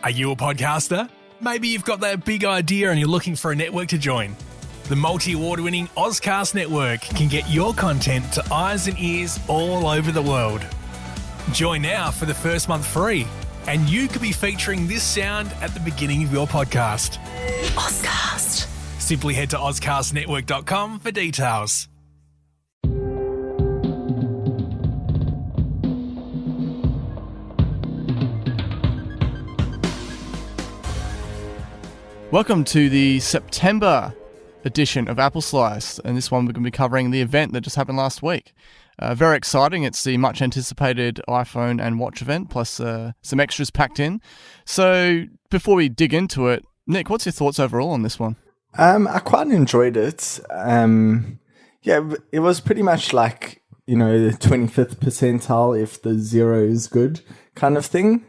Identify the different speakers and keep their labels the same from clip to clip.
Speaker 1: Are you a podcaster? Maybe you've got that big idea and you're looking for a network to join. The multi-award-winning Ozcast Network can get your content to eyes and ears all over the world. Join now for the first month free, and you could be featuring this sound at the beginning of your podcast.
Speaker 2: Ozcast.
Speaker 1: Simply head to ozcastnetwork.com for details.
Speaker 3: Welcome to the September edition of Apple Slice, and this one we're going to be covering the event that just happened last week. Very exciting. It's the much anticipated iPhone and watch event, plus some extras packed in. So before we dig into it, Nick, what's your thoughts overall on this one?
Speaker 4: I quite enjoyed it. It was pretty much like, the 25th percentile if the zero is good kind of thing.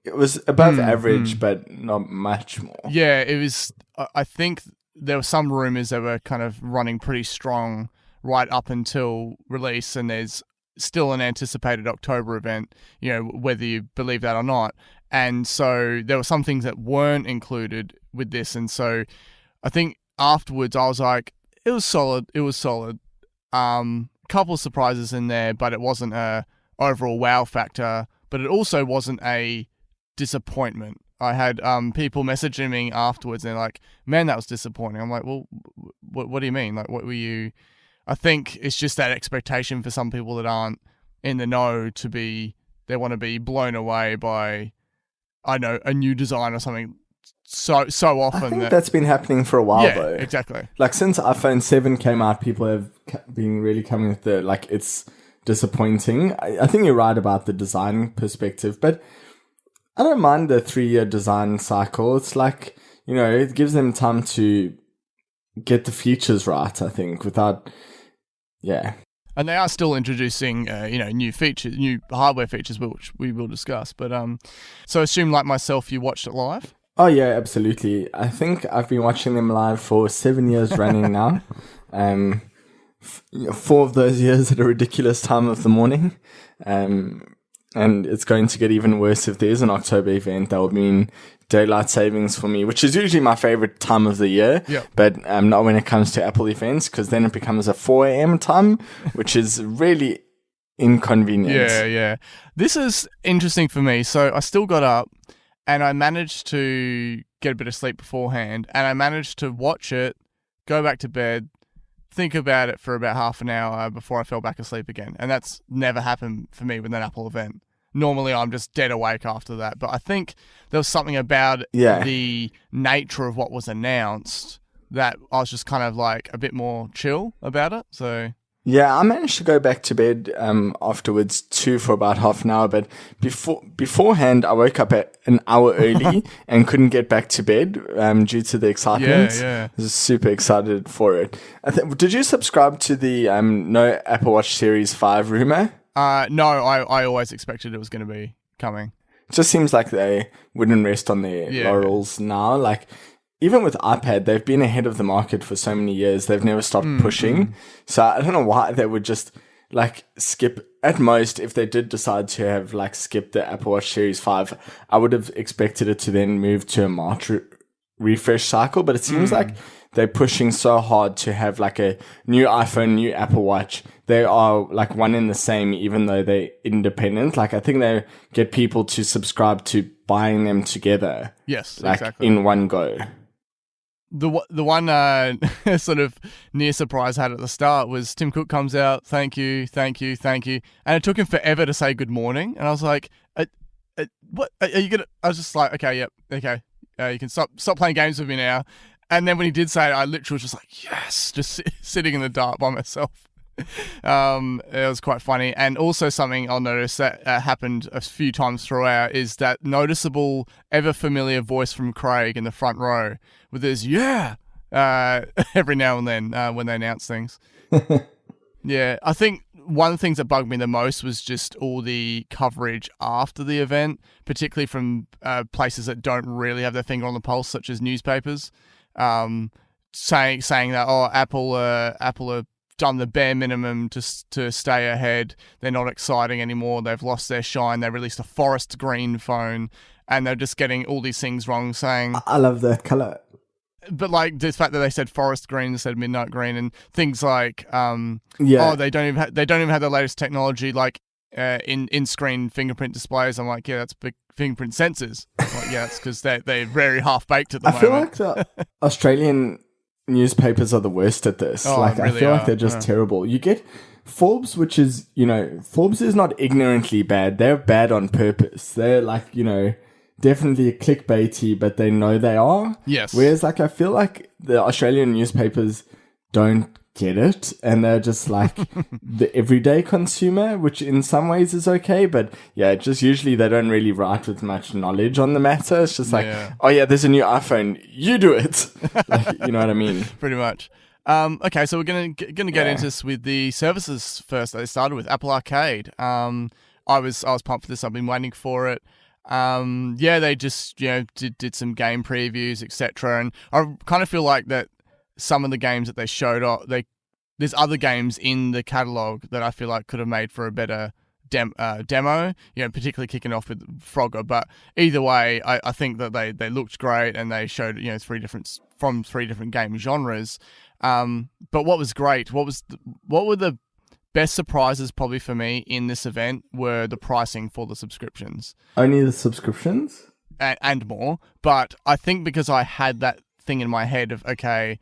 Speaker 4: It was above average, but not much more.
Speaker 3: Yeah, it was. I think there were some rumors that were kind of running pretty strong right up until release, and there's still an anticipated October event, whether you believe that or not. And so there were some things that weren't included with this. And so I think afterwards I was like, it was solid. Couple of surprises in there, but it wasn't a overall wow factor, but it also wasn't a disappointment. I had people messaging me afterwards and they're like, man, that was disappointing. I'm like, well, what do you mean? Like, what were you... I think it's just that expectation for some people that aren't in the know they want to be blown away by, I don't know, a new design or something so often.
Speaker 4: I think that's been happening for a while, though.
Speaker 3: Exactly.
Speaker 4: Like, since iPhone 7 came out, people have been really coming with it's disappointing. I think you're right about the design perspective, but I don't mind the 3-year design cycle. It's like, it gives them time to get the features right, I think, without... Yeah.
Speaker 3: And they are still introducing, new features, new hardware features, which we will discuss. But so assume, like myself, you watched it live?
Speaker 4: Oh, yeah, absolutely. I think I've been watching them live for 7 years running now. 4 of those years at a ridiculous time of the morning. And it's going to get even worse if there's an October event. That will mean daylight savings for me, which is usually my favorite time of the year.
Speaker 3: Yep.
Speaker 4: But not when it comes to Apple events, because then it becomes a 4 a.m. time, which is really inconvenient.
Speaker 3: Yeah. This is interesting for me. So I still got up and I managed to get a bit of sleep beforehand, and I managed to watch it, go back to bed, think about it for about half an hour before I fell back asleep again. And that's never happened for me with an Apple event. Normally I'm just dead awake after that. But I think there was something about the nature of what was announced that I was just kind of like a bit more chill about it. So yeah,
Speaker 4: I managed to go back to bed afterwards too for about half an hour. But beforehand, I woke up at an hour early and couldn't get back to bed due to the excitement.
Speaker 3: Yeah.
Speaker 4: I was super excited for it. Did you subscribe to the no Apple Watch Series 5 rumor?
Speaker 3: No, I always expected it was going to be coming.
Speaker 4: It just seems like they wouldn't rest on their laurels now. Like, even with iPad, they've been ahead of the market for so many years. They've never stopped pushing. So I don't know why they would just skip. At most, if they did decide to have skip the Apple Watch Series 5, I would have expected it to then move to a March refresh cycle. But it seems like they're pushing so hard to have a new iPhone, new Apple Watch. They are one in the same, even though they're independent. I think they get people to subscribe to buying them together.
Speaker 3: Yes, exactly.
Speaker 4: In one go.
Speaker 3: The one sort of near surprise I had at the start was Tim Cook comes out, thank you, and it took him forever to say good morning, and I was like, what are you gonna? I was just like, okay, you can stop playing games with me now. And then when he did say it, I literally was just like, yes, just sitting in the dark by myself. It was quite funny. And also something I'll notice that happened a few times throughout is that noticeable, ever familiar voice from Craig in the front row with his every now and then when they announce things. Yeah, I think one of the things that bugged me the most was just all the coverage after the event, particularly from places that don't really have their finger on the pulse, such as newspapers, saying that Apple are done the bare minimum to stay ahead. They're not exciting anymore. They've lost their shine. They released a forest green phone. and they're just getting all these things wrong, saying...
Speaker 4: I love that color.
Speaker 3: But like the fact that they said forest green instead of midnight green, and things like, they don't even have the latest technology, like in screen fingerprint displays. I'm like, yeah, that's big fingerprint sensors. Like, yeah, it's because they're very half baked at the moment.
Speaker 4: I feel like the Australian newspapers are the worst at this. I feel like they're just terrible. You get Forbes, which is, Forbes is not ignorantly bad. They're bad on purpose. They're like, definitely clickbaity, but they know they are.
Speaker 3: Yes.
Speaker 4: Whereas, I feel like the Australian newspapers don't get it, and they're just like the everyday consumer, which in some ways is okay, but just usually they don't really write with much knowledge on the matter. It's just like, there's a new iPhone, you do it. Like, you know what I mean?
Speaker 3: Pretty much. Okay, so we're gonna get into this with the services first. They started with Apple Arcade. I was pumped for this. I've been waiting for it. They just did some game previews, etc. And I kind of feel like that some of the games that they showed off, there's other games in the catalog that I feel like could have made for a better demo. Particularly kicking off with Frogger. But either way, I think that they looked great, and they showed three different game genres. But what was great? What were the best surprises probably for me in this event were the pricing for the subscriptions.
Speaker 4: Only the subscriptions?
Speaker 3: And more. But I think because I had that thing in my head of, okay,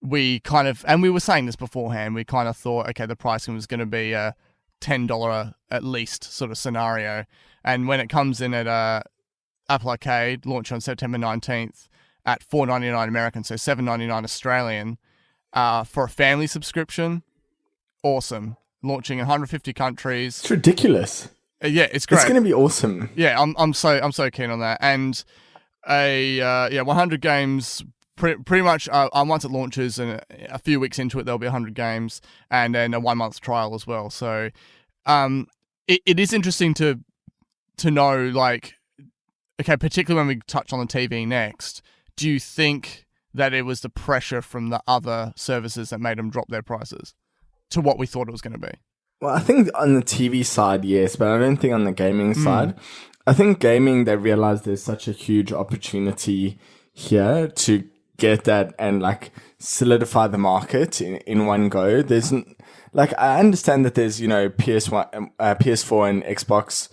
Speaker 3: we were saying this beforehand, we kind of thought, okay, the pricing was going to be a $10 at least sort of scenario. And when it comes in at Apple Arcade, launch on September 19th at $4.99 American, so $7.99 Australian, for a family subscription, awesome. Launching in 150 countries.
Speaker 4: It's ridiculous.
Speaker 3: Yeah, it's great.
Speaker 4: It's going to be awesome.
Speaker 3: Yeah, I'm so keen on that. And 100 games. Pretty much, once it launches and a few weeks into it, there'll be 100 games, and then a 1 month trial as well. So, it is interesting to know, like, okay, particularly when we touch on the TV next. Do you think that it was the pressure from the other services that made them drop their prices to what we thought it was going to be?
Speaker 4: Well, I think on the TV side, yes, but I don't think on the gaming side. I think gaming, they realized there's such a huge opportunity here to get that and like solidify the market in one go. There's like, I understand that there's, PS4 and Xbox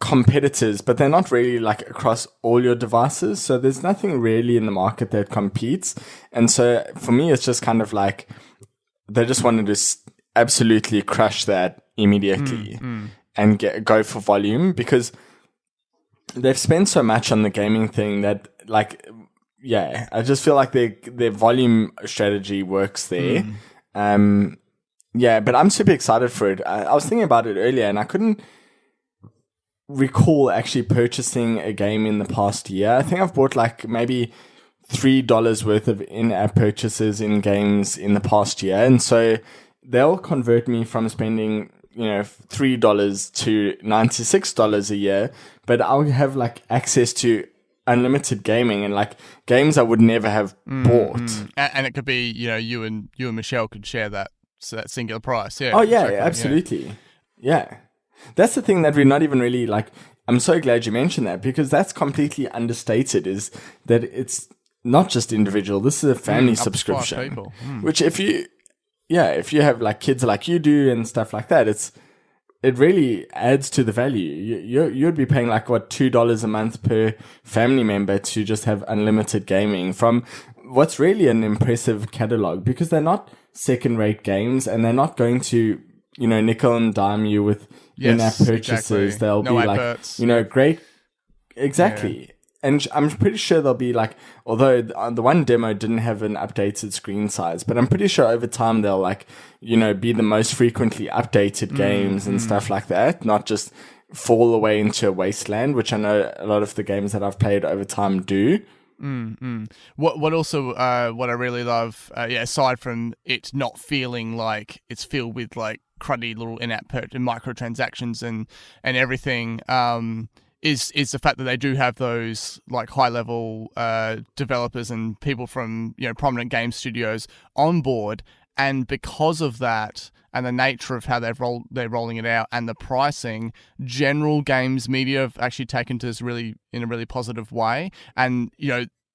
Speaker 4: competitors, but they're not really like across all your devices. So there's nothing really in the market that competes. And so for me, it's just kind of like they just wanted to absolutely crush that immediately and go for volume, because they've spent so much on the gaming thing that like, I just feel like their volume strategy works there. But I'm super excited for it. I was thinking about it earlier, and I couldn't recall actually purchasing a game in the past year. I think I've bought like maybe $3 worth of in-app purchases in games in the past year. And so they'll convert me from spending, $3 to $96 a year, but I'll have like access to unlimited gaming and like games I would never have bought.
Speaker 3: And it could be, you and Michelle could share that singular price. Yeah.
Speaker 4: Oh yeah, absolutely. Yeah. That's the thing that we're not even really like, I'm so glad you mentioned that, because that's completely understated, is that it's not just individual. This is a family subscription, which if you have like kids like you do and stuff like that, it really adds to the value. You'd be paying like $2 a month per family member to just have unlimited gaming from what's really an impressive catalog, because they're not second-rate games and they're not going to, nickel and dime you with in-app purchases. Exactly. They'll be adverts. Like, great. Exactly. Yeah. And I'm pretty sure they'll be like, although the one demo didn't have an updated screen size, but I'm pretty sure over time they'll like, be the most frequently updated games and stuff like that, not just fall away into a wasteland, which I know a lot of the games that I've played over time do.
Speaker 3: What also what I really love, aside from it not feeling like it's filled with like cruddy little in-app microtransactions and everything, is the fact that they do have those like high level developers and people from prominent game studios on board, and because of that, and the nature of how they're rolling it out and the pricing, general games media have actually taken to this in a really positive way. And,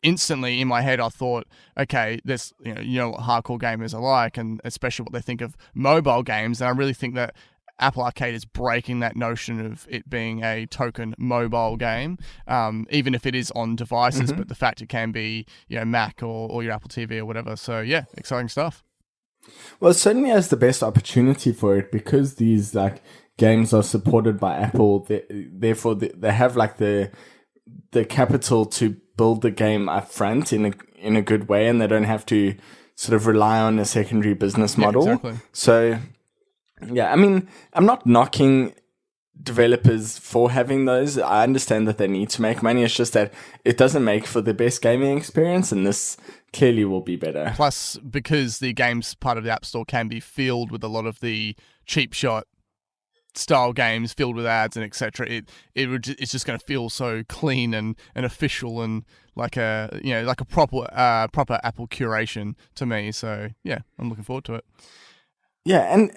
Speaker 3: instantly in my head, I thought, okay, there's, what hardcore gamers are like, and especially what they think of mobile games. And I really think that Apple Arcade is breaking that notion of it being a token mobile game, even if it is on devices, but the fact it can be, Mac or your Apple TV or whatever. So yeah, exciting stuff.
Speaker 4: Well, it certainly has the best opportunity for it because these games are supported by Apple. Therefore, they have the capital to build the game up front in a good way, and they don't have to sort of rely on a secondary business model.
Speaker 3: Yeah, exactly.
Speaker 4: So, yeah, I mean, I'm not knocking developers for having those. I understand that they need to make money. It's just that it doesn't make for the best gaming experience, and this clearly will be better.
Speaker 3: Plus, because the games part of the App Store can be filled with a lot of the cheap shot style games filled with ads and etc. It's just going to feel so clean and official and like a proper Apple curation to me. So yeah, I'm looking forward to it.
Speaker 4: Yeah, and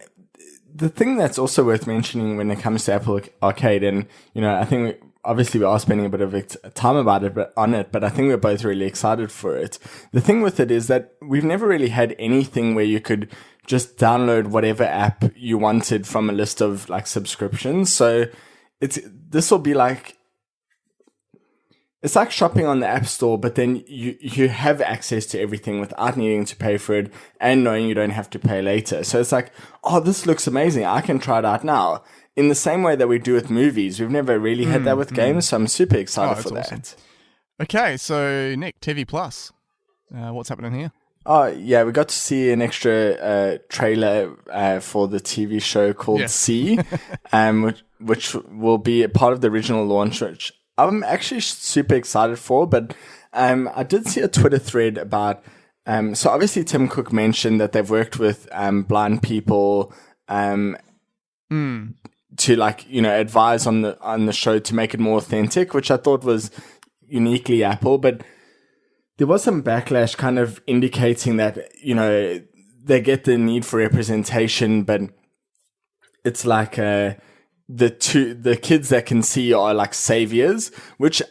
Speaker 4: the thing that's also worth mentioning when it comes to Apple Arcade, and I think obviously we are spending a bit of time on it, but I think we're both really excited for it. The thing with it is that we've never really had anything where you could just download whatever app you wanted from a list of subscriptions. So this will be it's like shopping on the App Store, but then you have access to everything without needing to pay for it and knowing you don't have to pay later. So it's oh, this looks amazing. I can try it out now. In the same way that we do with movies, we've never really had that with games, so I'm super excited for that.
Speaker 3: Awesome. Okay, so Nick, TV Plus, what's happening here?
Speaker 4: Oh, yeah, we got to see an extra trailer for the TV show called C, which will be a part of the original launch, which I'm actually super excited for. But I did see a Twitter thread about, so obviously Tim Cook mentioned that they've worked with blind people to advise on the show to make it more authentic, which I thought was uniquely Apple, but there was some backlash kind of indicating that, they get the need for representation, but it's the kids that can see are saviors, which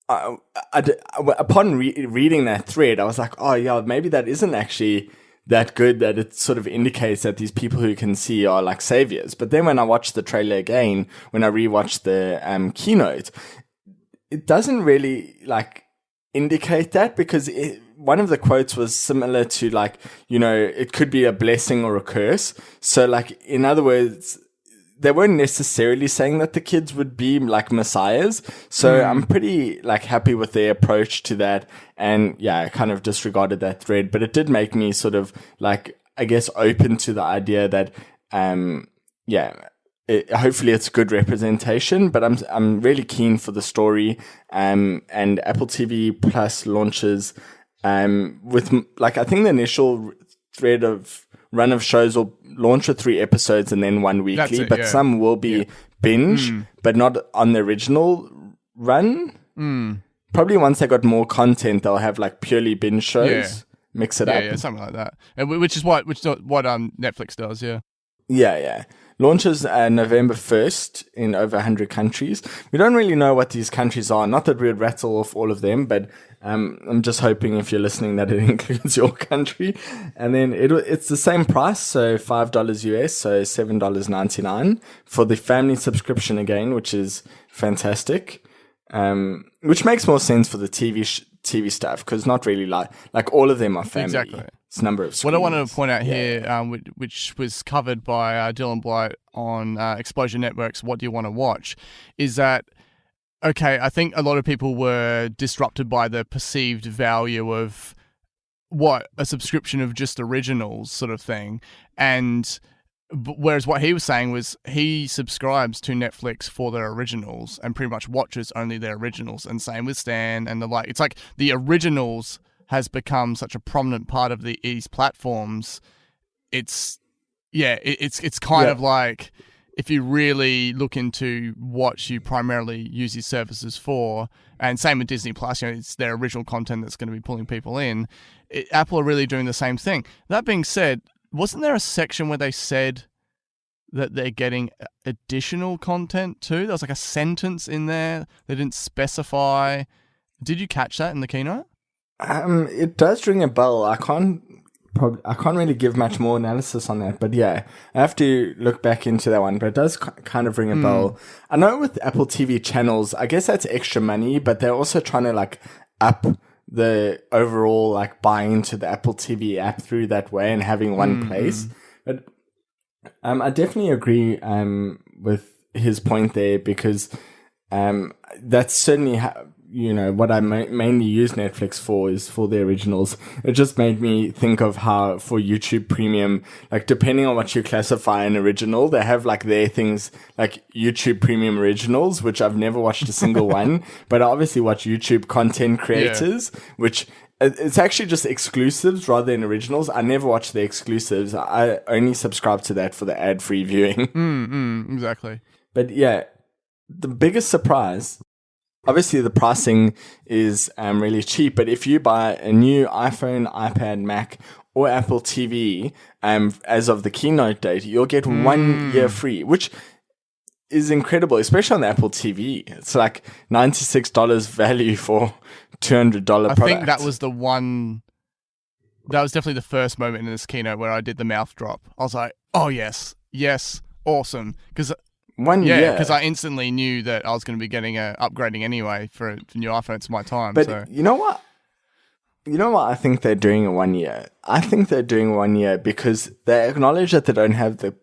Speaker 4: upon reading that thread, I was like, oh yeah, maybe that isn't actually that good, that it sort of indicates that these people who can see are saviors. But then when I watched the trailer again, when I rewatched the keynote, it doesn't really indicate that, because one of the quotes was similar to it could be a blessing or a curse. So in other words, they weren't necessarily saying that the kids would be messiahs. So I'm pretty happy with their approach to that. And yeah, I kind of disregarded that thread, but it did make me sort of I guess open to the idea that hopefully it's good representation, but I'm really keen for the story. And Apple TV Plus launches with I think the initial run of shows will launch with 3 episodes and then 1 weekly, but some will be binge, but not on the original run. Probably once they got more content, they'll have purely binge shows, mix it up.
Speaker 3: Yeah, something like that. Which is what Netflix does.
Speaker 4: Yeah. Launches November 1st in over 100 countries. We don't really know what these countries are. Not that we'd rattle off all of them, but I'm just hoping if you're listening that it includes your country. And then it's the same price, so $5 US, so $7.99 for the family subscription again, which is fantastic. Which makes more sense for the TV stuff, because not really like all of them are family.
Speaker 3: Exactly.
Speaker 4: It's number of screens.
Speaker 3: What I wanted to point out here, which was covered by Dylan Blight on Explosion Network's What Do You Want to Watch, is that, okay, I think a lot of people were disrupted by the perceived value of what a subscription of just originals sort of thing. And whereas what he was saying was he subscribes to Netflix for their originals and pretty much watches only their originals. And same with Stan and the like. It's like the originals has become such a prominent part of these platforms. It's kind of like, if you really look into what you primarily use these services for, and same with Disney Plus, it's their original content that's going to be pulling people in. Apple are really doing the same thing. That being said, wasn't there a section where they said that they're getting additional content too? There was like a sentence in there they didn't specify. Did you catch that in the keynote?
Speaker 4: It does ring a bell. I can't really give much more analysis on that, but yeah, I have to look back into that one, but it does kind of ring a bell. I know with Apple TV channels, I guess that's extra money, but they're also trying to like up the overall like buy into the Apple TV app through that way and having one place. But I definitely agree with his point there, because that's certainly what I mainly use Netflix for is for the originals. It just made me think of how for YouTube Premium, like depending on what you classify an original, they have like their things like YouTube Premium originals, which I've never watched a single one, but I obviously watch YouTube content creators, which it's actually just exclusives rather than originals. I never watch the exclusives. I only subscribe to that for the ad-free viewing.
Speaker 3: Exactly.
Speaker 4: But yeah, the biggest surprise, obviously the pricing is really cheap, but if you buy a new iPhone, iPad, Mac, or Apple TV, as of the keynote date, you'll get 1 year free, which is incredible, especially on the Apple TV. It's like $96 value for $200 product.
Speaker 3: I think that was definitely the first moment in this keynote where I did the mouth drop. I was like, oh yes, awesome. Because
Speaker 4: 1 year.
Speaker 3: Because I instantly knew that I was going to be getting upgrading anyway for new iPhone. It's my time.
Speaker 4: But
Speaker 3: so.
Speaker 4: You know what? I think they're doing in 1 year. I think they're doing 1 year because they acknowledge that they don't have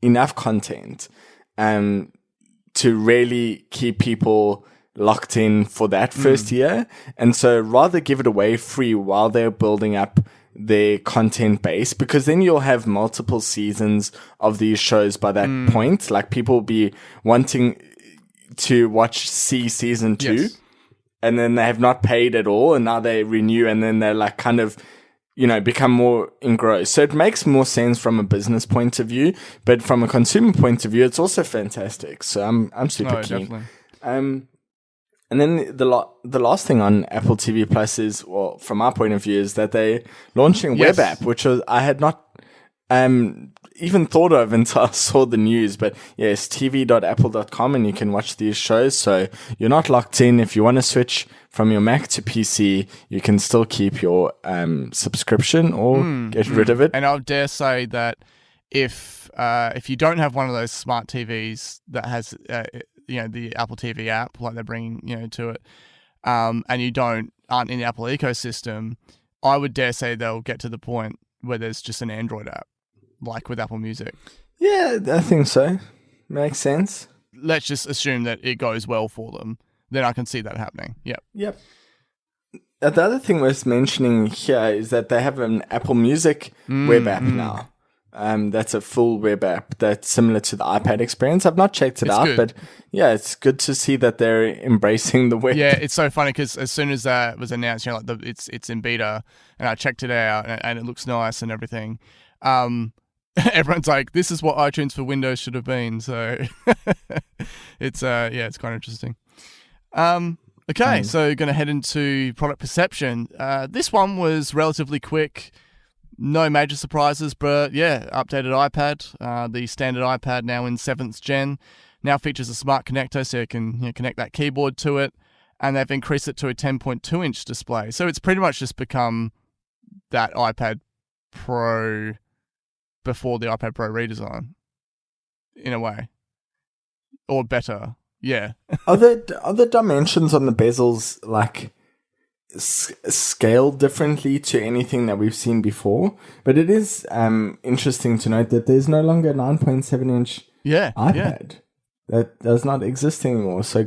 Speaker 4: enough content to really keep people locked in for that first year. And so rather give it away free while they're building up their content base, because then you'll have multiple seasons of these shows by that point. Like people will be wanting to watch season 2, and then they have not paid at all, and now they renew, and then they're like kind of, become more engrossed. So it makes more sense from a business point of view, but from a consumer point of view, it's also fantastic. So I'm super keen. Definitely. And then the last thing on Apple TV Plus is, well, from my point of view, is that they're launching a web app, which I had not even thought of until I saw the news. But yes, tv.apple.com, and you can watch these shows. So you're not locked in. If you want to switch from your Mac to PC, you can still keep your subscription or get rid of it.
Speaker 3: And I would dare say that if you don't have one of those smart TVs that has the Apple TV app, like they're bringing to it, and you aren't in the Apple ecosystem, I would dare say they'll get to the point where there's just an Android app, like with Apple Music.
Speaker 4: Yeah, I think so. Makes sense.
Speaker 3: Let's just assume that it goes well for them. Then I can see that happening.
Speaker 4: Yep. The other thing worth mentioning here is that they have an Apple Music web app now. That's a full web app that's similar to the iPad experience. I've not checked it out, but yeah, it's good to see that they're embracing the web.
Speaker 3: Yeah, it's so funny because as soon as that was announced, it's in beta, and I checked it out, and it looks nice and everything. Everyone's like, "This is what iTunes for Windows should have been." So it's it's quite interesting. Okay, so going to head into product perception. This one was relatively quick. No major surprises, but updated iPad. The standard iPad now in 7th gen. Now features a smart connector, so you can connect that keyboard to it. And they've increased it to a 10.2-inch display. So it's pretty much just become that iPad Pro before the iPad Pro redesign, in a way. Or better, yeah.
Speaker 4: Are the dimensions on the bezels like scaled differently to anything that we've seen before? But it is interesting to note that there's no longer a 9.7-inch iPad. That does not exist anymore. So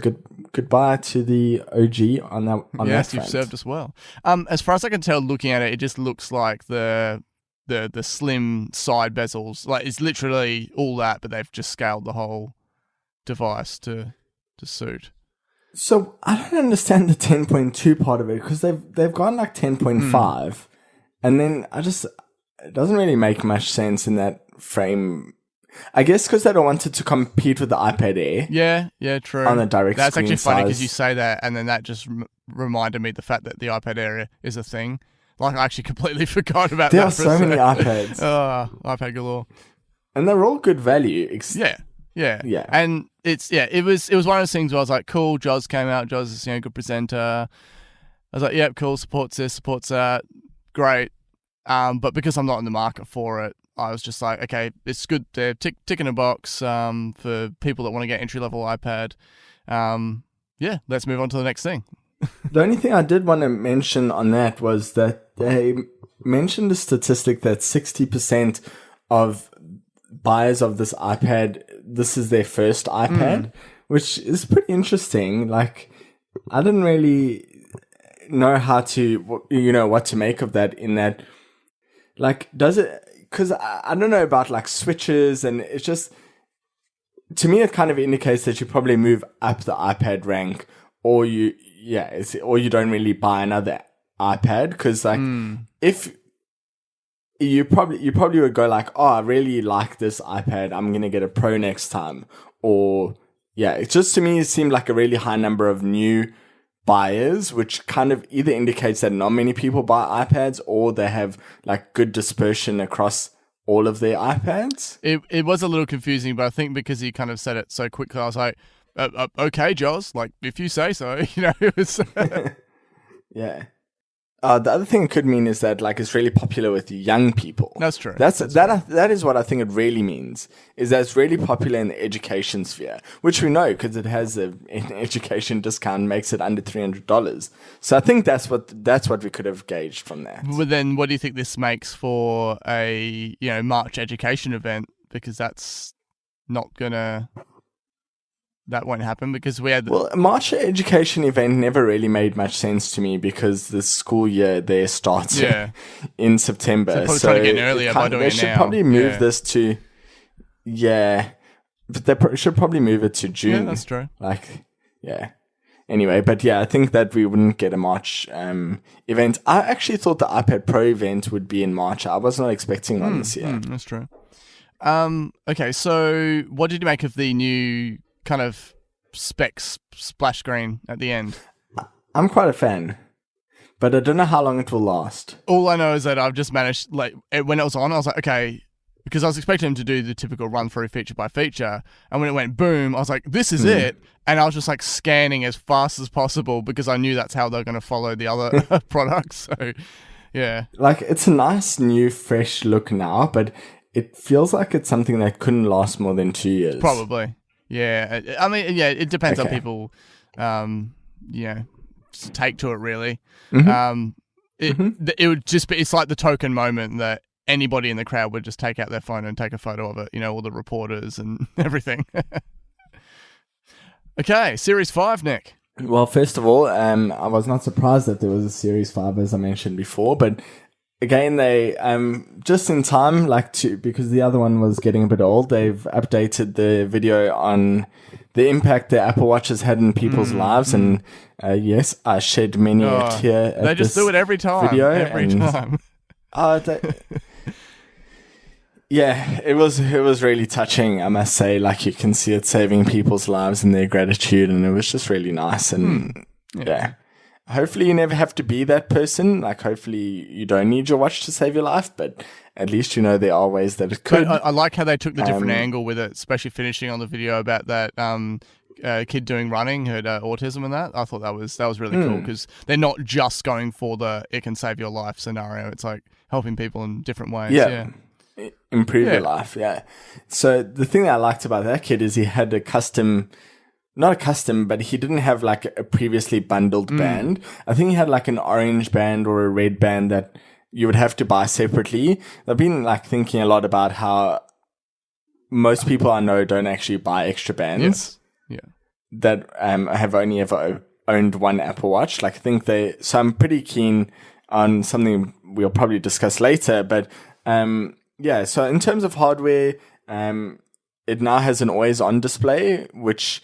Speaker 4: goodbye to the OG on that.
Speaker 3: Yes, you've served us well. As far as I can tell, looking at it, it just looks like the slim side bezels. Like it's literally all that, but they've just scaled the whole device to suit.
Speaker 4: So I don't understand the 10.2 part of it, because they've gone like 10.5, and then it doesn't really make much sense in that frame. I guess because they don't want it to compete with the iPad Air.
Speaker 3: Yeah, true.
Speaker 4: On the direct
Speaker 3: That's
Speaker 4: screen
Speaker 3: actually funny
Speaker 4: size.
Speaker 3: because you say that, and then that just reminded me the fact that the iPad Air is a thing. Like, I actually completely forgot about
Speaker 4: There
Speaker 3: that.
Speaker 4: are so many iPads.
Speaker 3: iPad galore.
Speaker 4: And they're all good value.
Speaker 3: Yeah. And it was one of those things where I was like, cool, Jaws came out. Jaws is, good presenter. I was like, yep, cool, supports this, supports that. Great. But because I'm not in the market for it, I was just like, okay, it's good. They're ticking a box for people that want to get entry-level iPad. Let's move on to the next thing.
Speaker 4: The only thing I did want to mention on that was that they mentioned a statistic that 60% of buyers of this iPad, this is their first iPad, which is pretty interesting. Like, I didn't really know how to, what to make of that, in that, like, does it, because I don't know about like switches, and it's just, to me, it kind of indicates that you probably move up the iPad rank, or you don't really buy another iPad, because like if you probably would go like, oh, I really like this iPad, I'm gonna get a Pro next time, or it just, to me, it seemed like a really high number of new buyers, which kind of either indicates that not many people buy iPads, or they have like good dispersion across all of their iPads.
Speaker 3: It was a little confusing, but I think because he kind of said it so quickly, I was like, okay, Jaws, like, if you say so, it was...
Speaker 4: Yeah. The other thing it could mean is that, like, it's really popular with young people.
Speaker 3: That's true.
Speaker 4: That is what I think it really means, is that it's really popular in the education sphere, which we know because it has an education discount, makes it under $300. So I think that's what we could have gauged from that.
Speaker 3: But then what do you think this makes for a, March education event? Because that's not gonna... That won't happen because we had...
Speaker 4: Well, a March education event never really made much sense to me because the school year there starts in September.
Speaker 3: So trying to get in earlier by doing it now.
Speaker 4: They should probably move this to... Yeah. But they should probably move it to June.
Speaker 3: Yeah, that's true.
Speaker 4: Anyway, but I think that we wouldn't get a March event. I actually thought the iPad Pro event would be in March. I was not expecting one this year.
Speaker 3: That's true. Okay, so what did you make of the new... kind of specs splash screen at the end?
Speaker 4: I'm quite a fan, but I don't know how long it will last.
Speaker 3: All I know is that I've just managed, like, when it was on, I was like, okay, because I was expecting him to do the typical run through feature by feature, and when it went boom, I was like, this is it, and I was just like scanning as fast as possible because I knew that's how they're going to follow the other products. So, yeah, like,
Speaker 4: it's a nice new fresh look now, but it feels like it's something that couldn't last more than 2 years.
Speaker 3: Probably. Yeah, I mean, it depends on people, take to it, really. It would just be, it's like the token moment that anybody in the crowd would just take out their phone and take a photo of it, all the reporters and everything. Okay, Series 5, Nick.
Speaker 4: Well, first of all, I was not surprised that there was a Series 5, as I mentioned before, but again, they just in time, because the other one was getting a bit old, they've updated the video on the impact the Apple Watch has had in people's lives, and yes, I shed many a tear.
Speaker 3: They just do it every time. Every time.
Speaker 4: It was really touching, I must say. Like, you can see it saving people's lives and their gratitude, and it was just really nice. And hopefully you never have to be that person. Like, hopefully you don't need your watch to save your life, but at least there are ways that it could.
Speaker 3: But I like how they took the different angle with it, especially finishing on the video about that kid doing running, who had autism and that. I thought that was really cool because they're not just going for the it can save your life scenario. It's like helping people in different ways. Yeah.
Speaker 4: Improve your life. Yeah. So the thing that I liked about that kid is he had not a custom, but he didn't have like a previously bundled band. I think he had like an orange band or a red band that you would have to buy separately. I've been like thinking a lot about how most people I know don't actually buy extra bands.
Speaker 3: Yes.
Speaker 4: That have only ever owned one Apple Watch. Like, I think so I'm pretty keen on something we'll probably discuss later, but so in terms of hardware, it now has an always on display, which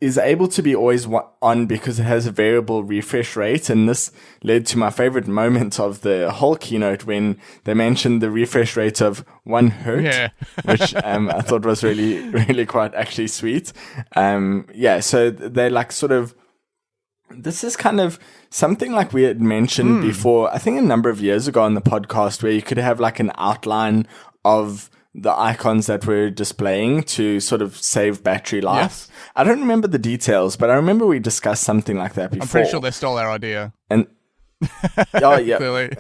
Speaker 4: is able to be always on because it has a variable refresh rate. And this led to my favorite moment of the whole keynote when they mentioned the refresh rate of 1 hertz, which I thought was really, really quite actually sweet. So they like sort of This is kind of something like we had mentioned before, I think a number of years ago on the podcast, where you could have like an outline of the icons that we're displaying to sort of save battery life. Yes. I don't remember the details, but I remember we discussed something like that before.
Speaker 3: I'm pretty sure they stole our idea.
Speaker 4: And oh, yeah.
Speaker 3: Clearly.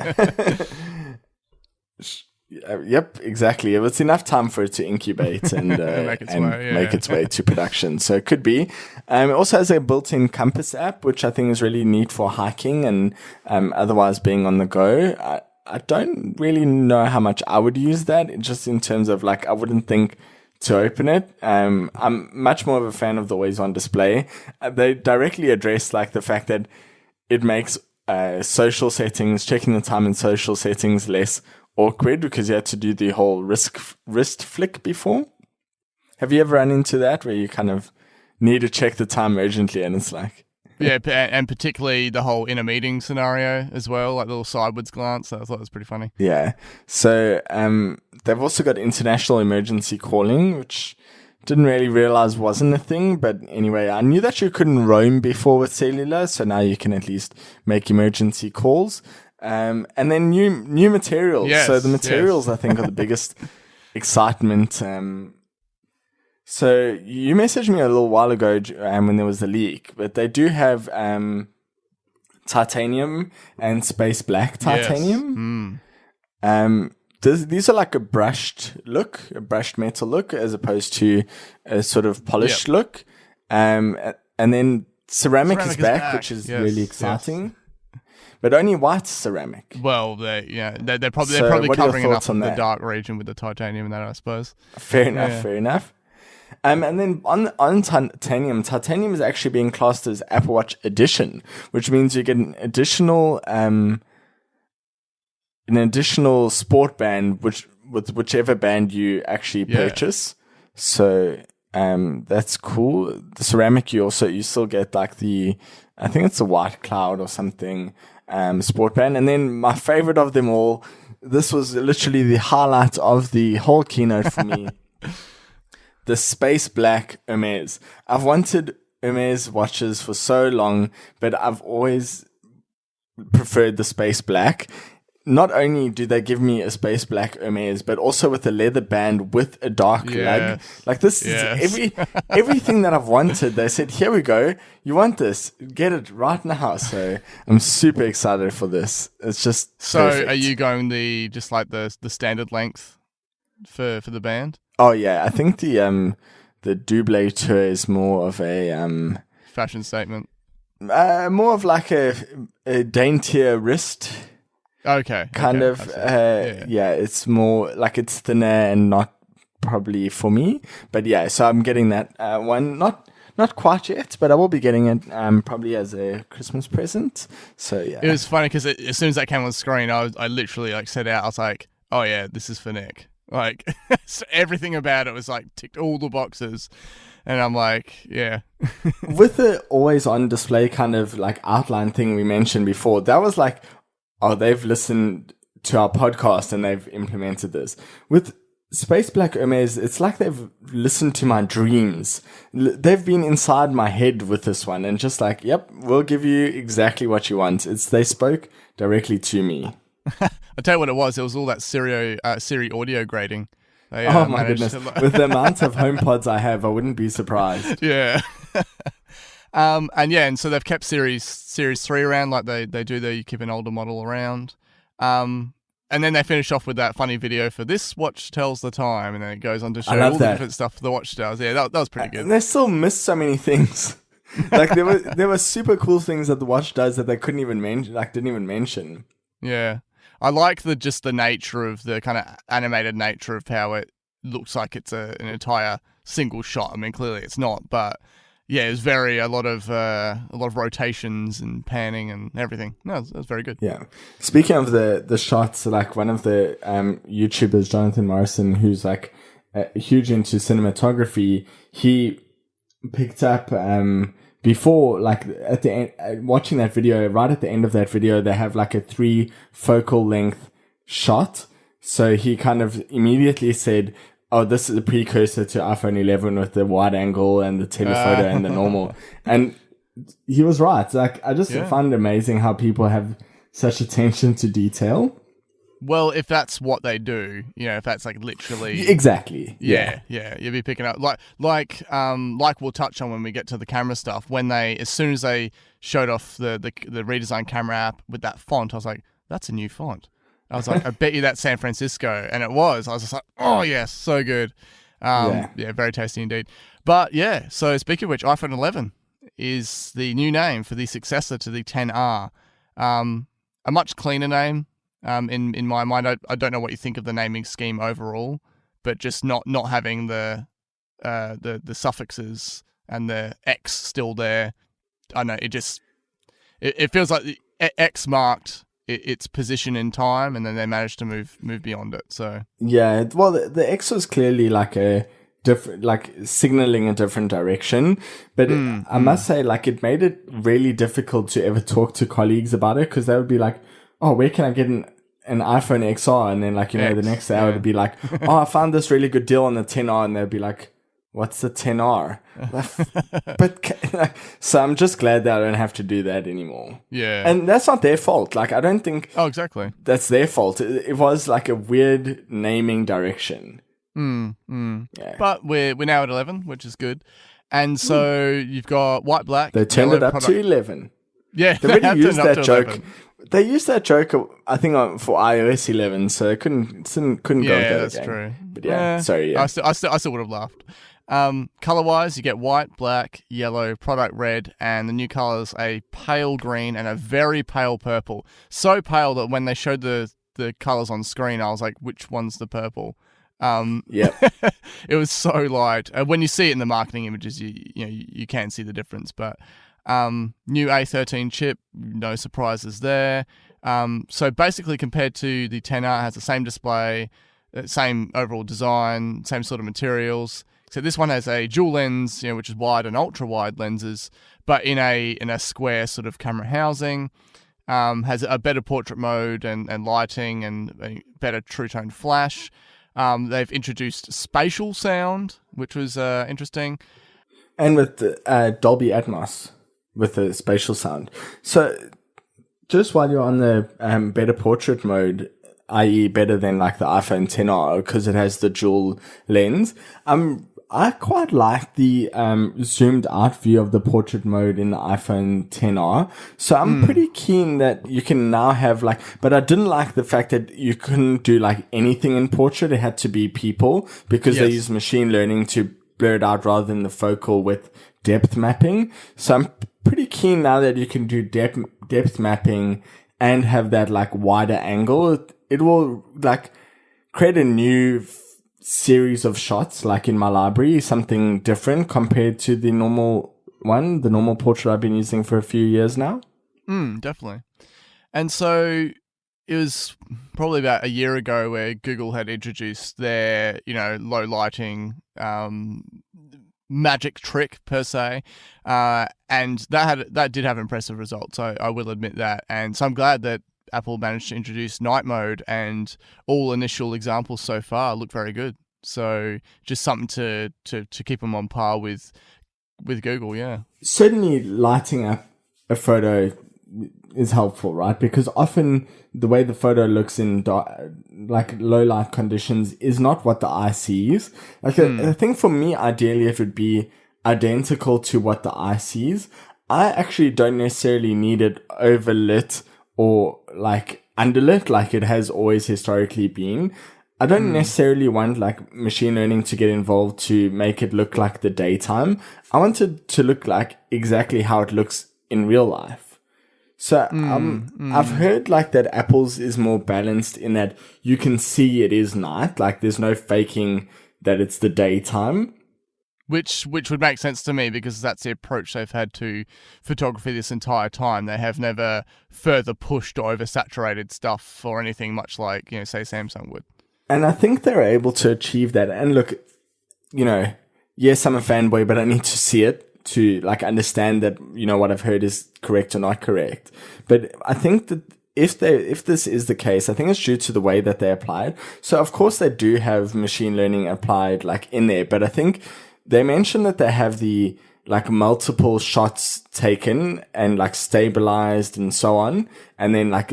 Speaker 4: Yep, exactly. It's enough time for it to incubate and make its way to production. So it could be. It also has a built-in compass app, which I think is really neat for hiking and otherwise being on the go. I don't really know how much I would use that, just in terms of like I wouldn't think to open it. I'm much more of a fan of the always on display. They directly address like the fact that it makes social settings, checking the time in social settings less awkward because you had to do the whole wrist flick before. Have you ever run into that where you kind of need to check the time urgently and it's like...
Speaker 3: Yeah, and particularly the whole in a meeting scenario as well, like the little sideways glance. I thought it was pretty funny.
Speaker 4: Yeah. So they've also got international emergency calling, which didn't really realize wasn't a thing. But anyway, I knew that you couldn't roam before with cellular, so now you can at least make emergency calls. And then new materials.
Speaker 3: Yes,
Speaker 4: so the materials, I think, are the biggest excitement. So you messaged me a little while ago when there was a leak, but they do have titanium and space black titanium. Yes. These are like a brushed metal look, as opposed to a sort of polished look. And then ceramic is back, which is really exciting. Yes. But only white ceramic.
Speaker 3: Well, they're probably covering enough of the dark region with the titanium and that, I suppose.
Speaker 4: Fair enough. And then on titanium is actually being classed as Apple Watch Edition, which means you get an additional sport band, with whichever band you actually purchase. So that's cool. The ceramic you still get like I think it's a white cloud or something. Sport band. And then my favorite of them all, this was literally the highlight of the whole keynote for me, the space black Hermes. I've wanted Hermes watches for so long, but I've always preferred the space black. Not only do they give me a space black Hermes, but also with a leather band with a dark lug. Like this is everything that I've wanted. They said, here we go. You want this? Get it right now. So I'm super excited for this. It's just perfect.
Speaker 3: Are you going the standard length for the band?
Speaker 4: Oh yeah, I think the double tour is more of a
Speaker 3: fashion statement.
Speaker 4: More of like a daintier wrist.
Speaker 3: Okay.
Speaker 4: It's more like it's thinner and not probably for me. But yeah, so I'm getting that one. Not quite yet, but I will be getting it probably as a Christmas present. So yeah.
Speaker 3: It was funny because as soon as that came on the screen, I literally like set out. I was like, oh yeah, this is for Nick. Like so everything about it was like ticked all the boxes. And I'm like, yeah.
Speaker 4: With the always on display kind of like outline thing we mentioned before, that was like, oh, they've listened to our podcast and they've implemented this. With Space Black Hermes, it's like they've listened to my dreams. They've been inside my head with this one and just like, yep, we'll give you exactly what you want. They spoke directly to me.
Speaker 3: I'll tell you what it was. It was all that Siri audio grading.
Speaker 4: Oh my goodness. With the amount of HomePods I have, I wouldn't be surprised.
Speaker 3: Yeah. And so they've kept Series 3 around like they do. You keep an older model around. And then they finish off with that funny video for this watch tells the time, and then it goes on to show all the different stuff the watch does. Yeah, that was pretty good.
Speaker 4: And they still missed so many things. Like there were super cool things that the watch does that they couldn't even didn't even mention.
Speaker 3: Yeah. I like the nature of the kind of animated nature of how it looks like it's an entire single shot. I mean, clearly it's not, but yeah, it's a lot of rotations and panning and everything. No, it was very good.
Speaker 4: Yeah. Speaking of the shots, like one of the YouTubers, Jonathan Morrison, who's like huge into cinematography, he picked up before, like at the end, watching that video, right at the end of that video, they have like a 3 focal length shot. So he kind of immediately said, oh, this is a precursor to iPhone 11 with the wide angle and the telephoto and the normal. And he was right. Like, I just find it amazing how people have such attention to detail.
Speaker 3: Well, if that's what they do, if that's like literally
Speaker 4: exactly,
Speaker 3: yeah, you'll be picking up like we'll touch on when we get to the camera stuff. When as soon as they showed off the redesigned camera app with that font, I was like, that's a new font. I was like, I bet you that's San Francisco, and it was. I was just like, oh yes, so good. Very tasty indeed. But yeah, so speaking of which, iPhone 11 is the new name for the successor to the 10R. A much cleaner name. In my mind, I don't know what you think of the naming scheme overall, but just not having the suffixes and the X still there. I know it feels like the X marked its position in time, and then they managed to move beyond it. So
Speaker 4: yeah, well, the X was clearly like a different, like signaling a different direction, but I must say, like, it made it really difficult to ever talk to colleagues about it, because they would be like, oh, where can I get an iPhone XR? And then, like, the next day I would be like, oh, I found this really good deal on the 10R, and they'd be like, what's the 10R? But so I'm just glad that I don't have to do that anymore.
Speaker 3: Yeah.
Speaker 4: And that's not their fault. Like, I don't think
Speaker 3: exactly
Speaker 4: that's their fault. It was like a weird naming direction.
Speaker 3: Yeah. But we're now at 11, which is good. And so you've got white, black.
Speaker 4: They turned it up to 11.
Speaker 3: Yeah,
Speaker 4: they already used that joke.
Speaker 3: 11.
Speaker 4: They used that joke, I think, for iOS 11, so it couldn't go with that.
Speaker 3: Yeah, that's true.
Speaker 4: But sorry.
Speaker 3: I still would have laughed. Color-wise, you get white, black, yellow, product red, and the new colors a pale green and a very pale purple. So pale that when they showed the colors on screen, I was like, which one's the purple? It was so light. When you see it in the marketing images, you can see the difference. But new A13 chip, no surprises there. So basically, compared to the 10R, it has the same display, same overall design, same sort of materials. So this one has a dual lens, which is wide and ultra wide lenses, but in a square sort of camera housing. Has a better portrait mode and lighting and a better true tone flash. They've introduced spatial sound, which was interesting.
Speaker 4: And with Dolby Atmos, with the spatial sound. So just while you're on the better portrait mode, i.e. better than like the iPhone XR, because it has the dual lens, I quite like the zoomed out view of the portrait mode in the iPhone XR. So I'm pretty keen that you can now have but I didn't like the fact that you couldn't do like anything in portrait. It had to be people, because they use machine learning to blur it out rather than the focal with depth mapping. So I'm pretty keen now that you can do depth mapping and have that like wider angle. It will like create a new series of shots, like in my library, something different compared to the normal portrait I've been using for a few years now.
Speaker 3: Definitely. And so it was probably about a year ago where Google had introduced their, low lighting magic trick per se, and that did have impressive results. I will admit that, and so I'm glad that Apple managed to introduce night mode, and all initial examples so far look very good. So just something to keep them on par with Google, yeah.
Speaker 4: Certainly lighting up a photo is helpful, right? Because often the way the photo looks in like low light conditions is not what the eye sees. Like I think for me, ideally, it would be identical to what the eye sees. I actually don't necessarily need it overlit or like underlit like it has always historically been. I don't necessarily want like machine learning to get involved to make it look like the daytime. I want it to look like exactly how it looks in real life. So I've heard like that Apple's is more balanced in that you can see it is night. Like there's no faking that it's the daytime.
Speaker 3: Which would make sense to me, because that's the approach they've had to photography this entire time. They have never further pushed or oversaturated stuff or anything much like, say Samsung would.
Speaker 4: And I think they're able to achieve that. And look, yes, I'm a fanboy, but I need to see it to like understand that, what I've heard is correct or not correct. But I think that if this is the case, I think it's due to the way that they apply it. So of course they do have machine learning applied like in there, but I think they mentioned that they have the like multiple shots taken and like stabilized and so on, and then like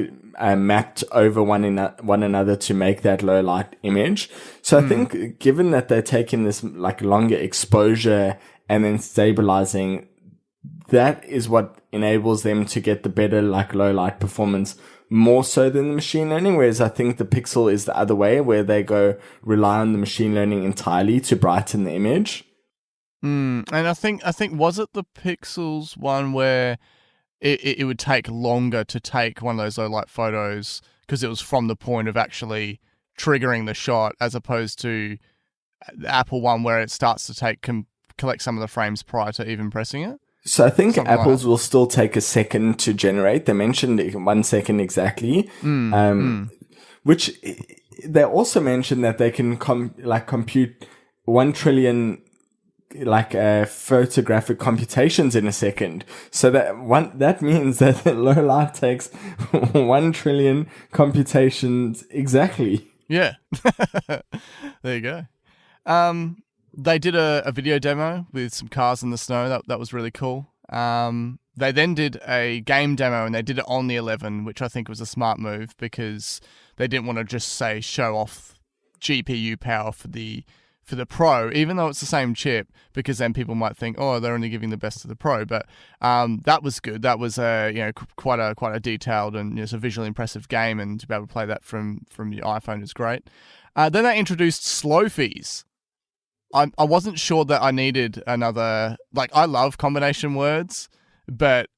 Speaker 4: mapped over one another to make that low light image. So I think given that they're taking this like longer exposure and then stabilizing, that is what enables them to get the better like low light performance more so than the machine learning. Whereas I think the Pixel is the other way, where they go rely on the machine learning entirely to brighten the image.
Speaker 3: And I think was it the Pixels one where it would take longer to take one of those low light photos because it was from the point of actually triggering the shot, as opposed to the Apple one where it starts to collect some of the frames prior to even pressing it?
Speaker 4: So I think Apple's will still take a second to generate. They mentioned 1 second exactly. Which they also mentioned that they can compute 1 trillion photographic computations in a second. So that means that the low light takes 1 trillion computations exactly.
Speaker 3: Yeah. There you go. They did a video demo with some cars in the snow. That was really cool. They then did a game demo, and they did it on the 11, which I think was a smart move because they didn't want to just show off GPU power for the Pro, even though it's the same chip, because then people might think, oh, they're only giving the best to the Pro. But that was good. That was quite a detailed and it's a visually impressive game, and to be able to play that from your iPhone is great. Then they introduced Slofies. I wasn't sure that I needed another. Like, I love combination words, but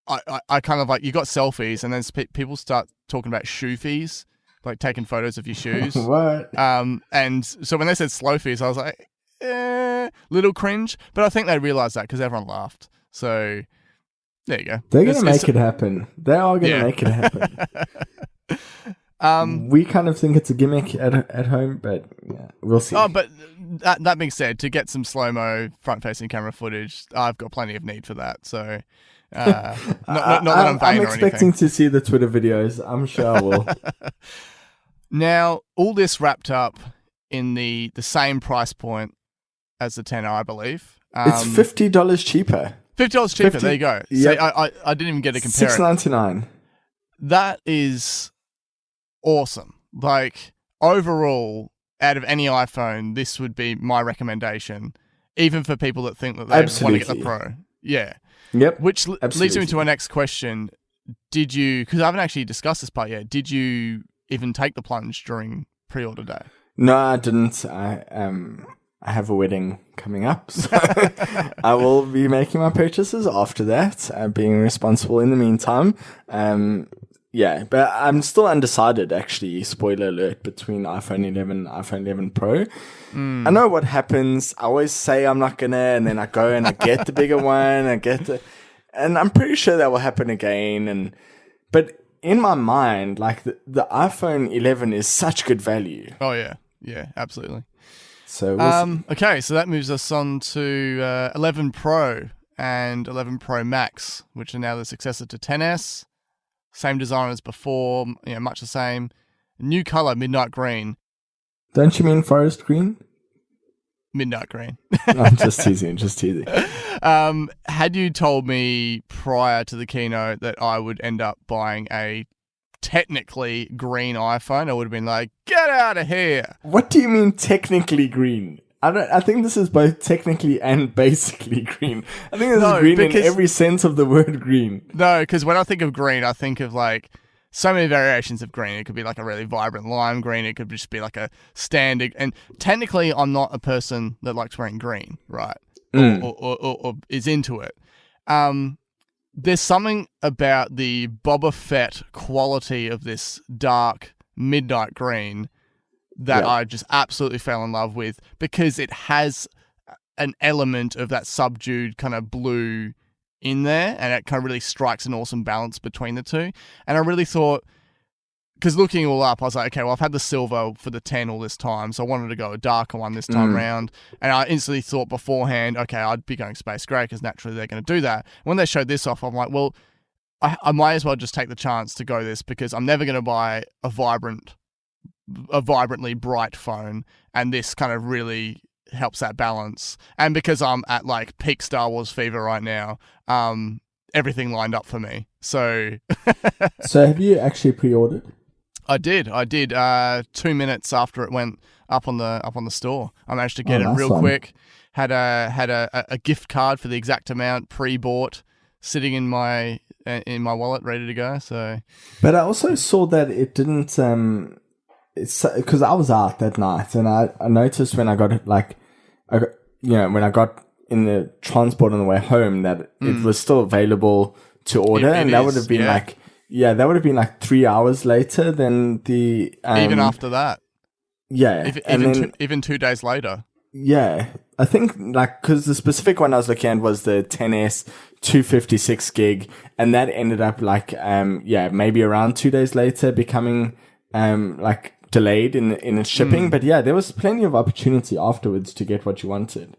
Speaker 3: I kind of like, you got selfies, and then people start talking about shoefies, like taking photos of your shoes.
Speaker 4: What?
Speaker 3: And so when they said Slofies, I was like, little cringe. But I think they realized that because everyone laughed. So there you go.
Speaker 4: They're going to make it happen. They are going to make it happen. We kind of think it's a gimmick at home, but yeah, we'll see.
Speaker 3: Oh, but that being said, to get some slow-mo front-facing camera footage, I've got plenty of need for that. So not that I'm vain
Speaker 4: I'm
Speaker 3: or
Speaker 4: expecting
Speaker 3: anything.
Speaker 4: to see the Twitter videos. I'm sure I will.
Speaker 3: Now, all this wrapped up in the same price point as the 10R, I believe.
Speaker 4: It's $50 cheaper.
Speaker 3: $50 cheaper. There you go.
Speaker 4: Yep.
Speaker 3: So I didn't even get to compare it.
Speaker 4: $6.99.
Speaker 3: That is awesome. Like, overall, out of any iPhone, this would be my recommendation, even for people that think that they want to get the Pro. Yeah.
Speaker 4: Yep.
Speaker 3: Which leads me to our next question. Did you, because I haven't actually discussed this part yet, did you even take the plunge during pre-order day?
Speaker 4: No, I didn't. I have a wedding coming up, so I will be making my purchases after that, being responsible in the meantime. Yeah, but I'm still undecided, actually, spoiler alert, between iPhone 11 and iPhone 11 Pro. I know what happens. I always say I'm not gonna, and then I go and I get the bigger one, and I'm pretty sure that will happen again. But in my mind, like, the iPhone 11 is such good value.
Speaker 3: Oh, yeah. Yeah, absolutely.
Speaker 4: So we'll see.
Speaker 3: Okay, so that moves us on to 11 Pro and 11 Pro Max, which are now the successor to 10S. Same design as before, much the same. New color, midnight green.
Speaker 4: Don't you mean forest green?
Speaker 3: Midnight green.
Speaker 4: I'm just teasing.
Speaker 3: Had you told me prior to the keynote that I would end up buying a technically green iPhone, I would have been like, get out of here.
Speaker 4: What do you mean technically green? I think this is both technically and basically green. I think this is green in every sense of the word green.
Speaker 3: No, because when I think of green, I think of like so many variations of green. It could be like a really vibrant lime green. It could just be like a standard. And technically, I'm not a person that likes wearing green, right? Or is into it. There's something about the Boba Fett quality of this dark midnight green that I just absolutely fell in love with, because it has an element of that subdued kind of blue in there, and it kind of really strikes an awesome balance between the two. And I really thought, because looking all up, I was like, okay, well, I've had the silver for the 10 all this time, so I wanted to go a darker one this time round. And I instantly thought beforehand, okay, I'd be going space grey, because naturally they're going to do that. When they showed this off, I'm like, well, I might as well just take the chance to go this, because I'm never going to buy a vibrantly bright phone, and this kind of really helps that balance. And because I'm at like peak Star Wars fever right now, everything lined up for me. So
Speaker 4: So have you actually pre-ordered?
Speaker 3: I did. 2 minutes after it went up on the store, I managed to get it real quick. Had a gift card for the exact amount pre-bought, sitting in my wallet, ready to go. So,
Speaker 4: but I also saw that it didn't. It's because I was out that night, and I noticed when I got it, like, when I got in the transport on the way home, that it was still available to order, and that would have been that would have been like 3 hours later than the
Speaker 3: even after that.
Speaker 4: Yeah,
Speaker 3: even 2 days later.
Speaker 4: Yeah, I think like because the specific one I was looking at was the 10s 256 gig, and that ended up like maybe around 2 days later becoming like delayed in its shipping. But yeah, there was plenty of opportunity afterwards to get what you wanted.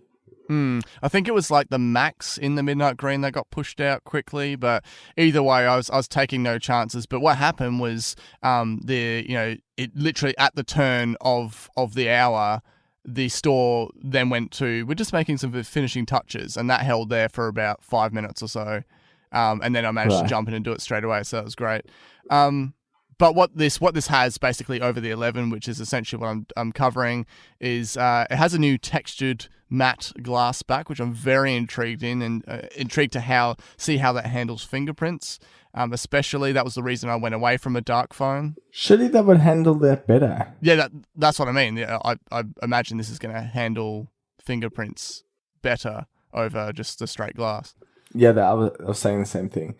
Speaker 3: I think it was like the Max in the Midnight Green that got pushed out quickly, but either way, I was taking no chances. But what happened was, it literally at the turn of the hour, the store then went to, we're just making some finishing touches, and that held there for about 5 minutes or so, and then I managed to jump in and do it straight away. So that was great. But what this has basically over the 11, which is essentially what I'm covering, is it has a new textured matte glass back, which I'm very intrigued in, and intrigued to see how that handles fingerprints. Especially, that was the reason I went away from a dark phone.
Speaker 4: Surely that would handle that better.
Speaker 3: Yeah, that's what I mean. Yeah, I imagine this is going to handle fingerprints better over just the straight glass. Yeah,
Speaker 4: I was saying the same thing.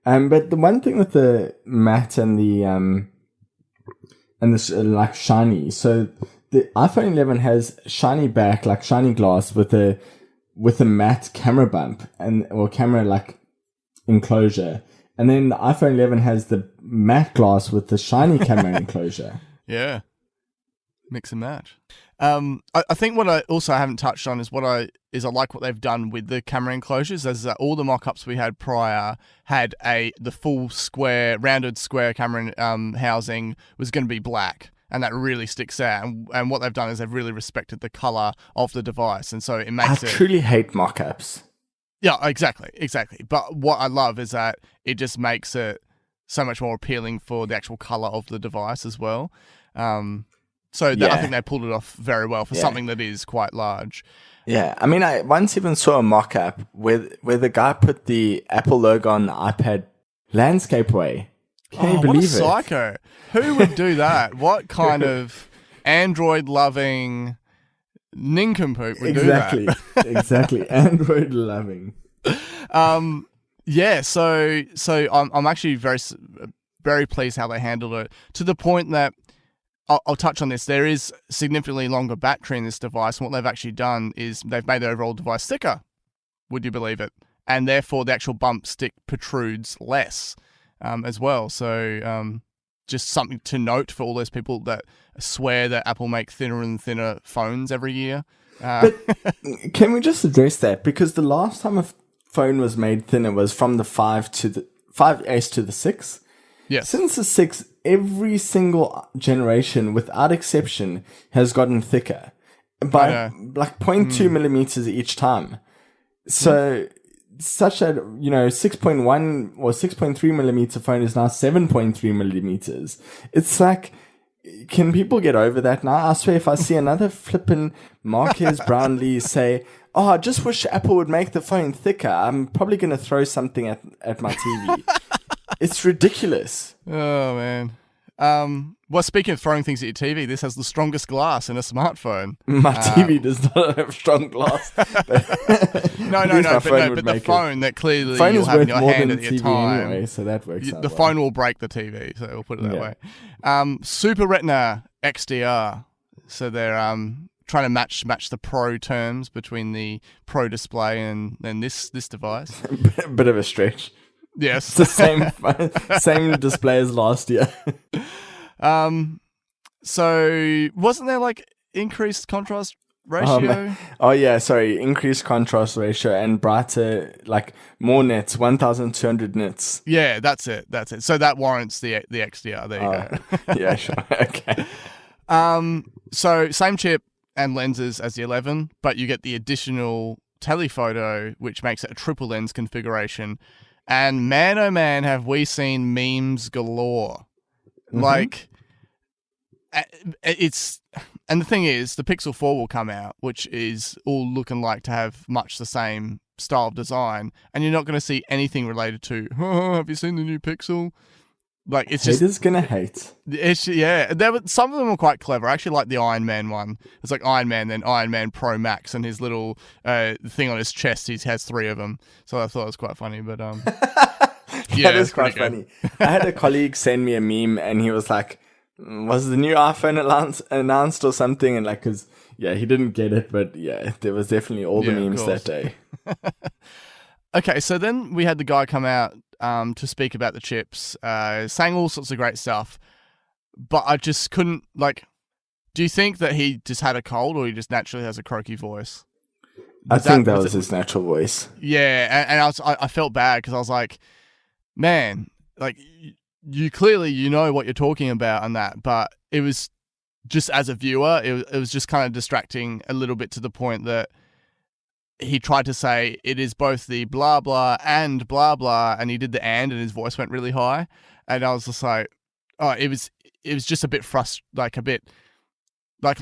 Speaker 4: But the one thing with the matte and the this like shiny, so the iPhone 11 has shiny back, like shiny glass with a matte camera bump or camera like enclosure, and then the iPhone 11 has the matte glass with the shiny camera enclosure.
Speaker 3: Yeah, mix and match. I think what I also haven't touched on is I like what they've done with the camera enclosures. As all the mock-ups we had prior had the full rounded square camera housing was going to be black, and that really sticks out. And what they've done is they've really respected the color of the device, and so it makes it.
Speaker 4: I truly hate mock-ups.
Speaker 3: Yeah, exactly. But what I love is that it just makes it so much more appealing for the actual color of the device as well. I think they pulled it off very well for something that is quite large.
Speaker 4: Yeah, I mean, I once even saw a mock-up where the guy put the Apple logo on the iPad landscape way. Can you believe it?
Speaker 3: What a psycho. Who would do that? What kind of Android-loving nincompoop would do that?
Speaker 4: Exactly. Android-loving.
Speaker 3: Yeah, so I'm actually very, very pleased how they handled it, to the point that I'll touch on this. There is significantly longer battery in this device, and what they've actually done is they've made the overall device thicker. Would you believe it? And therefore, the actual bump stick protrudes less as well. So just something to note for all those people that swear that Apple make thinner and thinner phones every year.
Speaker 4: But can we just address that? Because the last time a phone was made thinner was from the 5S to the 6.
Speaker 3: Yes.
Speaker 4: Since the 6, every single generation, without exception, has gotten thicker by like 0.2 millimeters each time. So such that, 6.1 or 6.3 millimeter phone is now 7.3 millimeters. It's like, can people get over that now? I swear, if I see another flippin' Marquez Brownlee say, "Oh, I just wish Apple would make the phone thicker," I'm probably going to throw something at my TV. It's ridiculous.
Speaker 3: Oh, man. Well, speaking of throwing things at your TV, this has the strongest glass in a smartphone.
Speaker 4: My TV does not have strong glass.
Speaker 3: No, but the phone that clearly you'll have in your hand at your time.
Speaker 4: Anyway, so that works out
Speaker 3: the phone will break the TV, so we'll put it that way. Super Retina XDR. So they're trying to match the Pro terms between the Pro display and this device.
Speaker 4: Bit of a stretch.
Speaker 3: Yes.
Speaker 4: It's the same display as last year.
Speaker 3: So wasn't there like increased contrast ratio?
Speaker 4: Increased contrast ratio and brighter, like more nits, 1,200 nits.
Speaker 3: Yeah, that's it. So that warrants the XDR. There you go.
Speaker 4: Yeah, sure. Okay.
Speaker 3: So same chip and lenses as the 11, but you get the additional telephoto, which makes it a triple lens configuration. And man, oh man, have we seen memes galore.
Speaker 4: Mm-hmm.
Speaker 3: Like, it's... And the thing is, the Pixel 4 will come out, which is all looking like to have much the same style of design, and you're not going to see anything related to, oh, have you seen the new Pixel? Like, it's just...
Speaker 4: Haters gonna hate.
Speaker 3: Yeah, some of them were quite clever. I actually like the Iron Man one. It's like Iron Man, then Iron Man Pro Max, and his little thing on his chest, he has 3 of them. So I thought it was quite funny, but...
Speaker 4: That is quite funny. I had a colleague send me a meme, and he was like, was the new iPhone announced or something? And like, cause he didn't get it, but there was definitely all the memes that day.
Speaker 3: Okay, so then we had the guy come out to speak about the chips, saying all sorts of great stuff, but I just couldn't, like, do you think that he just had a cold or he just naturally has a croaky voice?
Speaker 4: I think that was his natural voice.
Speaker 3: Yeah, and I felt bad because I was like, man, like, you clearly, know what you're talking about and that, but it was just, as a viewer, it was just kind of distracting a little bit, to the point that he tried to say it is both the blah blah and blah blah, and he did the and his voice went really high, and I was just like, oh, it was just a bit like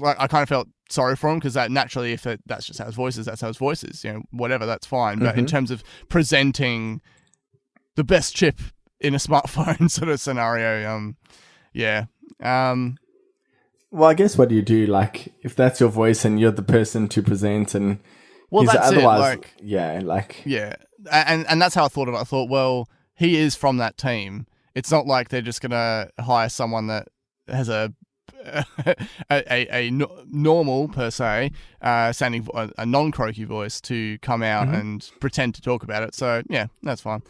Speaker 3: I kind of felt sorry for him, because that naturally, if that's just how his voice is, that's how his voice is, whatever, that's fine. But in terms of presenting the best chip in a smartphone sort of scenario,
Speaker 4: well, I guess what do you do? Like, if that's your voice and you're the person to present, and
Speaker 3: that's
Speaker 4: otherwise,
Speaker 3: it. And that's how I thought of it. I thought, well, he is from that team. It's not like they're just gonna hire someone that has a normal, per se, sounding a non-croaky voice to come out and pretend to talk about it. So yeah, that's fine.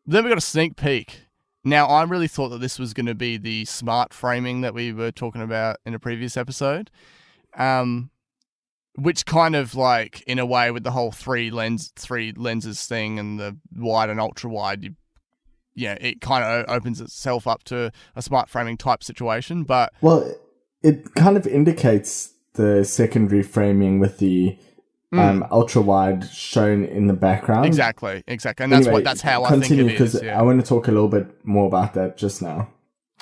Speaker 3: Then we got a sneak peek. Now, I really thought that this was going to be the smart framing that we were talking about in a previous episode, which kind of, like, in a way, with the whole three lenses thing and the wide and ultra wide, it kind of opens itself up to a smart framing type situation. But
Speaker 4: it kind of indicates the secondary framing with the ultra wide shown in the background.
Speaker 3: Exactly. And that's how I think it is.
Speaker 4: Because I want to talk a little bit more about that just now.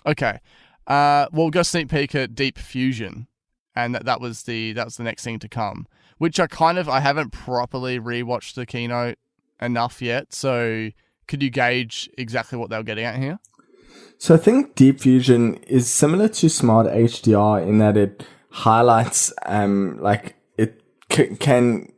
Speaker 3: Okay. We'll go sneak peek at Deep Fusion, and that was the next thing to come, which I haven't properly rewatched the keynote enough yet. So could you gauge exactly what they were getting at here?
Speaker 4: So I think Deep Fusion is similar to Smart HDR in that it highlights can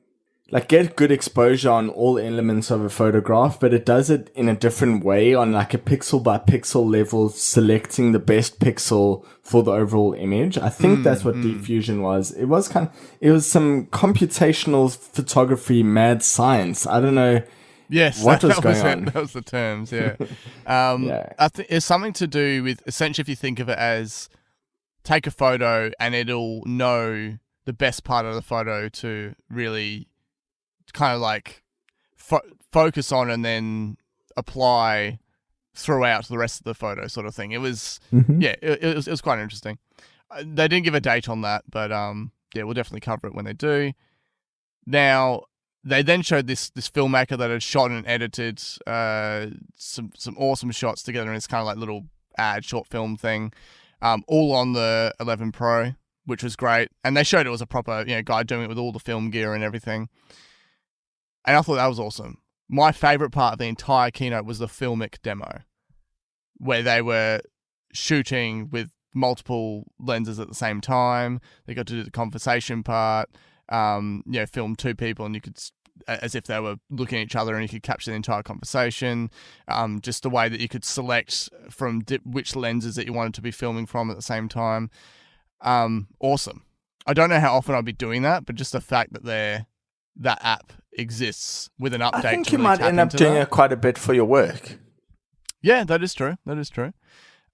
Speaker 4: get good exposure on all elements of a photograph, but it does it in a different way, on like a pixel by pixel level, selecting the best pixel for the overall image. I think that's what Deep Fusion was. It was some computational photography mad science. I don't know.
Speaker 3: Yes,
Speaker 4: what was going on.
Speaker 3: That was the terms. Yeah. I think it's something to do with, essentially, if you think of it as, take a photo and it'll know the best part of the photo to really kind of like focus on and then apply throughout the rest of the photo, sort of thing. It was, it was quite interesting. They didn't give a date on that, but we'll definitely cover it when they do. Now, they then showed this filmmaker that had shot and edited some awesome shots together in this kind of like little short film thing, all on the 11 Pro, which was great. And they showed it was a proper, guy doing it with all the film gear and everything. And I thought that was awesome. My favorite part of the entire keynote was the Filmic demo, where they were shooting with multiple lenses at the same time. They got to do the conversation part, film 2 people, and you could, as if they were looking at each other, and you could capture the entire conversation. Just the way that you could select from which lenses that you wanted to be filming from at the same time. Awesome. I don't know how often I'll be doing that, but just the fact that that app exists with an update.
Speaker 4: I think you might end up doing it quite a bit for your work.
Speaker 3: Yeah, that is true.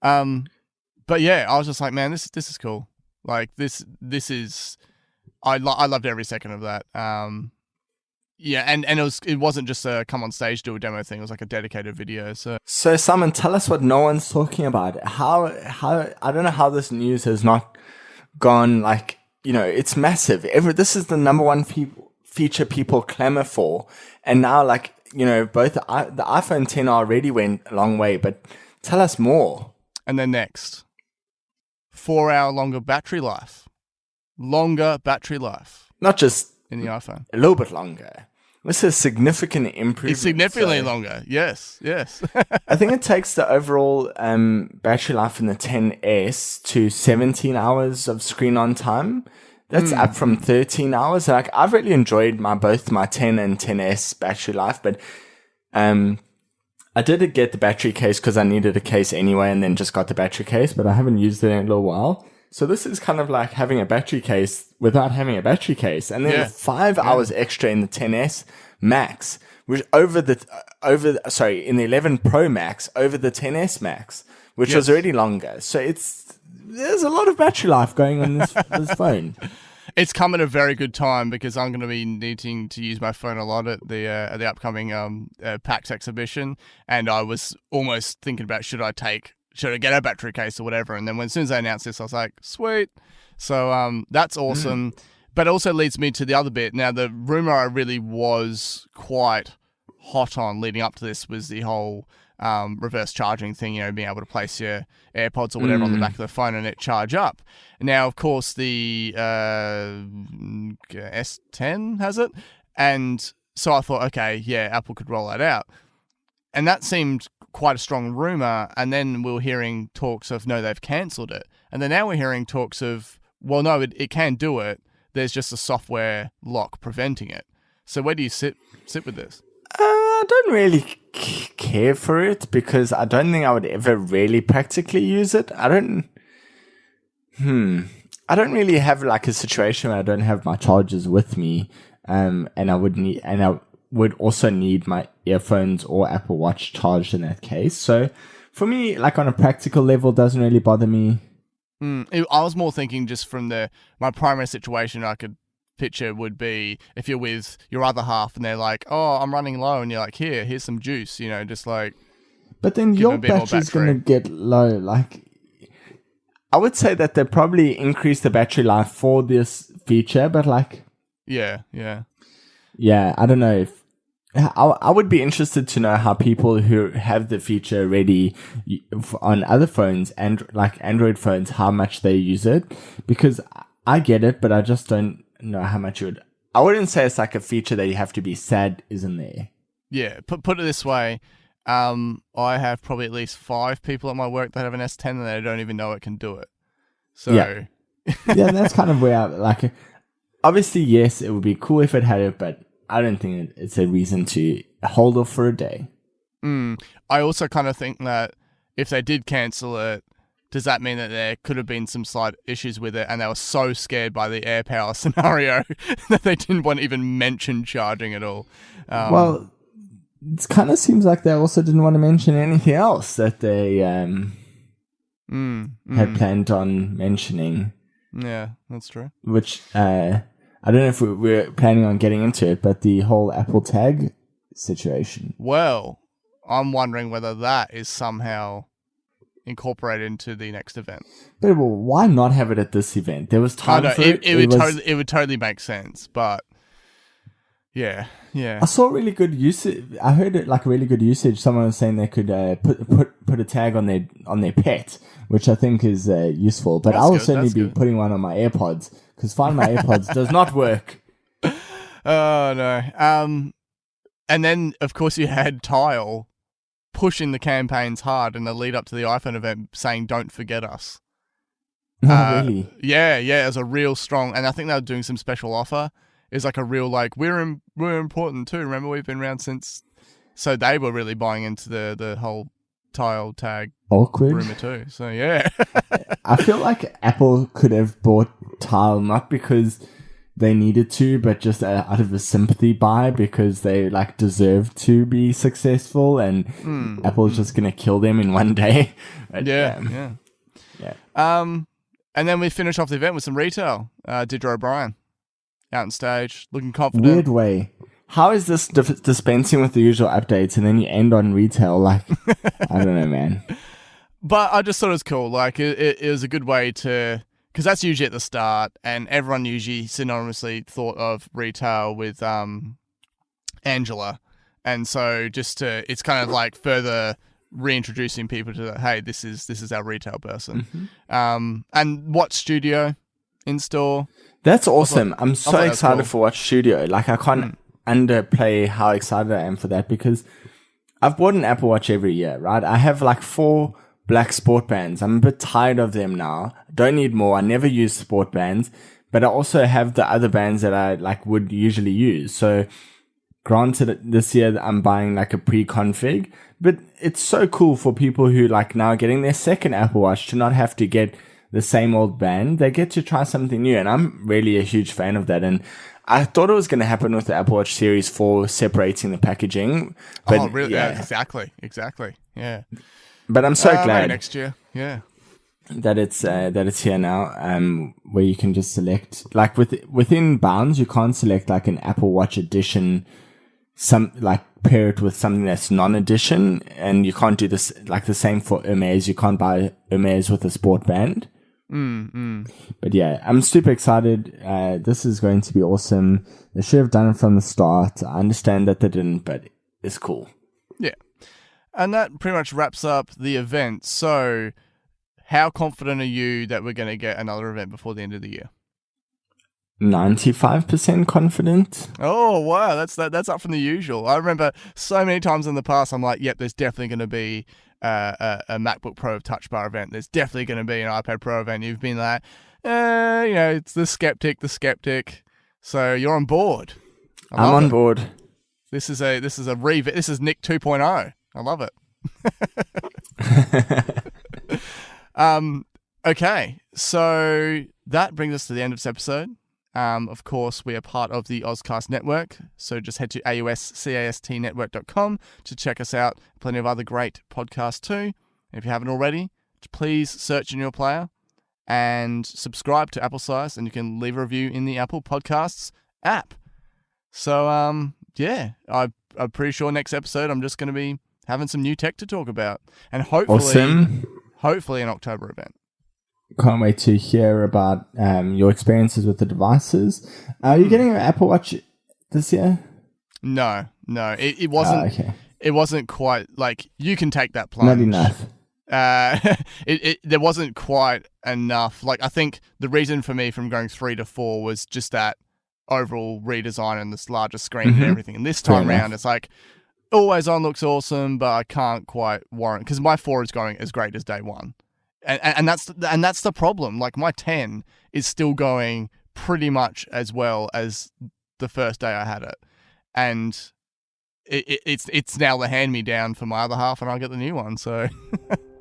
Speaker 3: But yeah, I was just like, man, this is cool. Like this is, I loved every second of that. And it wasn't just a come on stage, do a demo thing. It was like a dedicated video. So
Speaker 4: Simon, tell us what no one's talking about. How I don't know how this news has not gone like it's massive. This is the number one feature people clamor for. And now, like, both the iPhone 10 already went a long way, but tell us more.
Speaker 3: And then next, 4-hour longer battery life. Longer battery life.
Speaker 4: Not just
Speaker 3: in the iPhone.
Speaker 4: A little bit longer. This is significant improvement.
Speaker 3: It's significantly longer. Yes.
Speaker 4: I think it takes the overall battery life in the 10S to 17 hours of screen on time. That's up from 13 hours. Like, I've really enjoyed both my 10 and 10S battery life, but I did get the battery case because I needed a case anyway, and then just got the battery case, but I haven't used it in a little while. So this is kind of like having a battery case without having a battery case. And then 5 hours extra in the 10S Max, which in the 11 Pro Max over the 10S Max, which was already longer. So there's a lot of battery life going on this phone.
Speaker 3: It's come at a very good time because I'm going to be needing to use my phone a lot at the upcoming PAX exhibition, and I was almost thinking about should I get a battery case or whatever, and then as soon as they announced this, I was like, sweet. So that's awesome. But it also leads me to the other bit. Now, the rumor I really was quite hot on leading up to this was the whole reverse charging thing, being able to place your AirPods or whatever on the back of the phone and it charge up. Now, of course, the S10 has it. And so I thought, okay, yeah, Apple could roll that out. And that seemed quite a strong rumor. And then we were hearing talks of, no, they've cancelled it. And then now we're hearing talks of, well, no, it can do it. There's just a software lock preventing it. So where do you sit with this?
Speaker 4: I don't really care for it because I don't think I would ever really practically use it. I don't really have like a situation where I don't have my chargers with me, and I would also need my earphones or Apple Watch charged in that case. So for me, like on a practical level, it doesn't really bother me.
Speaker 3: I was more thinking just from my primary situation I could picture would be if you're with your other half and they're like, oh, I'm running low, and you're like, here's some juice, just like.
Speaker 4: But then your battery's going to get low. Like, I would say that they probably increase the battery life for this feature, but like.
Speaker 3: Yeah.
Speaker 4: I don't know if. I would be interested to know how people who have the feature ready on other phones and like Android phones, how much they use it, because I get it, but I just don't know how much I wouldn't say it's like a feature that you have to be sad isn't there.
Speaker 3: Yeah, put it this way, I have probably at least 5 people at my work that have an S10 and they don't even know it can do it. So
Speaker 4: yeah, that's kind of where obviously yes, it would be cool if it had it, but I don't think it's a reason to hold off for a day.
Speaker 3: I also kind of think that if they did cancel it, does that mean that there could have been some slight issues with it and they were so scared by the AirPower scenario that they didn't want to even mention charging at all?
Speaker 4: Well, it kind of seems like they also didn't want to mention anything else that they had planned on mentioning.
Speaker 3: Yeah, that's true.
Speaker 4: Which, I don't know if we're planning on getting into it, but the whole Apple Tag situation.
Speaker 3: Well, I'm wondering whether that is somehow incorporated into the next event.
Speaker 4: But why not have it at this event? There was time for it.
Speaker 3: It would totally make sense, but yeah.
Speaker 4: I saw really good usage. I heard it like really good usage. Someone was saying they could put a tag on their pet, which I think is useful. But I will certainly be putting one on my AirPods because Find My AirPods does not work.
Speaker 3: Oh no. And then of course you had Tile pushing the campaigns hard in the lead up to the iPhone event, saying "Don't forget us."
Speaker 4: Really?
Speaker 3: Yeah. It was a real strong, and I think they were doing some special offer. It's like a real like we're important too. Remember, we've been around since. So they were really buying into the whole Tile tag rumor too. So yeah,
Speaker 4: I feel like Apple could have bought Tile not because they needed to, but just out of a sympathy buy because they like deserve to be successful, and Apple's just gonna kill them in one day. But,
Speaker 3: yeah. And then we finish off the event with some retail. Deirdre O'Brien out on stage, looking confident.
Speaker 4: Weird way. How is this dispensing with the usual updates and then you end on retail? Like, I don't know, man.
Speaker 3: But I just thought it was cool. Like, it was a good way to because that's usually at the start, and everyone usually synonymously thought of retail with Angela, and so it's kind of like further reintroducing people to hey, this is our retail person. And Watch Studio in store.
Speaker 4: That's awesome. I'm so excited for Watch Studio. Like, I can't underplay how excited I am for that, because I've bought an Apple Watch every year, right? I have like 4 black sport bands. I'm a bit tired of them now. Don't need more. I never use sport bands, but I also have the other bands that I like would usually use. So granted, this year I'm buying like a pre-config, but it's so cool for people who like now getting their second Apple Watch to not have to get the same old band. They get to try something new, and I'm really a huge fan of that. And I thought it was going to happen with the Apple Watch Series 4 separating the packaging. But
Speaker 3: oh, really? Yeah, exactly. Yeah.
Speaker 4: But I'm so glad
Speaker 3: next year. Yeah.
Speaker 4: That it's here now, where you can just select, like within bounds, you can't select like an Apple Watch edition, pair it with something that's non-edition, and you can't do this like the same for Hermes. You can't buy Hermes with a sport band. But yeah, I'm super excited. This is going to be awesome. They should have done it from the start. I understand that they didn't, but it's cool.
Speaker 3: Yeah. And that pretty much wraps up the event. So how confident are you that we're going to get another event before the end of the year?
Speaker 4: 95% confident.
Speaker 3: Oh, wow. That's up from the usual. I remember so many times in the past, I'm like, yep, there's definitely going to be a MacBook Pro Touch Bar event. There's definitely going to be an iPad Pro event. You've been like, it's the skeptic. So you're on board.
Speaker 4: I'm on board.
Speaker 3: This is Nick 2.0. I love it. Okay, so that brings us to the end of this episode. Of course, we are part of the Ozcast network, so just head to auscastnetwork.com to check us out. Plenty of other great podcasts too. And if you haven't already, please search in your player and subscribe to Apple Size, and you can leave a review in the Apple Podcasts app. So, I'm pretty sure next episode I'm just going to be having some new tech to talk about, and hopefully an October event.
Speaker 4: Can't wait to hear about your experiences with the devices. Are you getting an Apple Watch this year?
Speaker 3: No, it wasn't.
Speaker 4: Okay.
Speaker 3: It wasn't quite like you can take that plunge.
Speaker 4: Not enough.
Speaker 3: There wasn't quite enough. Like, I think the reason for me from going 3 to 4 was just that overall redesign and this larger screen and everything. And this time around, it's like always on looks awesome, but I can't quite warrant, because my 4 is going as great as day 1. And that's the problem. Like, my 10 is still going pretty much as well as the first day I had it, and it's now the hand me down for my other half, and I'll get the new one. So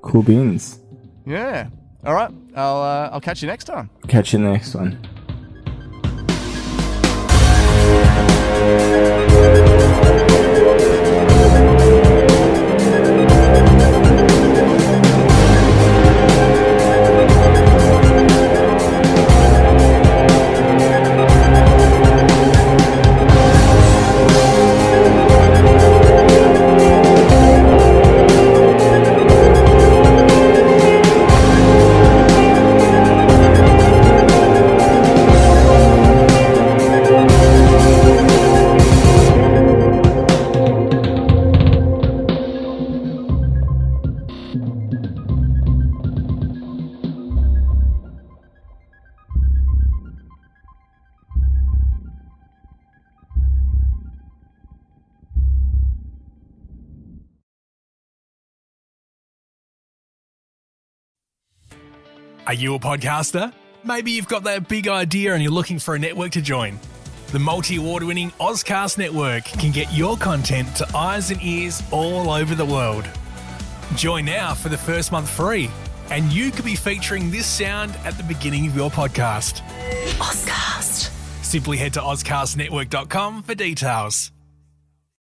Speaker 4: cool beans.
Speaker 3: Yeah. All right. I'll catch you next time.
Speaker 4: Catch you in the next one.
Speaker 1: Are you a podcaster? Maybe you've got that big idea and you're looking for a network to join. The multi-award-winning Ozcast network can get your content to eyes and ears all over the world. Join now for the first month free, and you could be featuring this sound at the beginning of your podcast.
Speaker 2: Ozcast.
Speaker 1: Simply head to ozcastnetwork.com for details.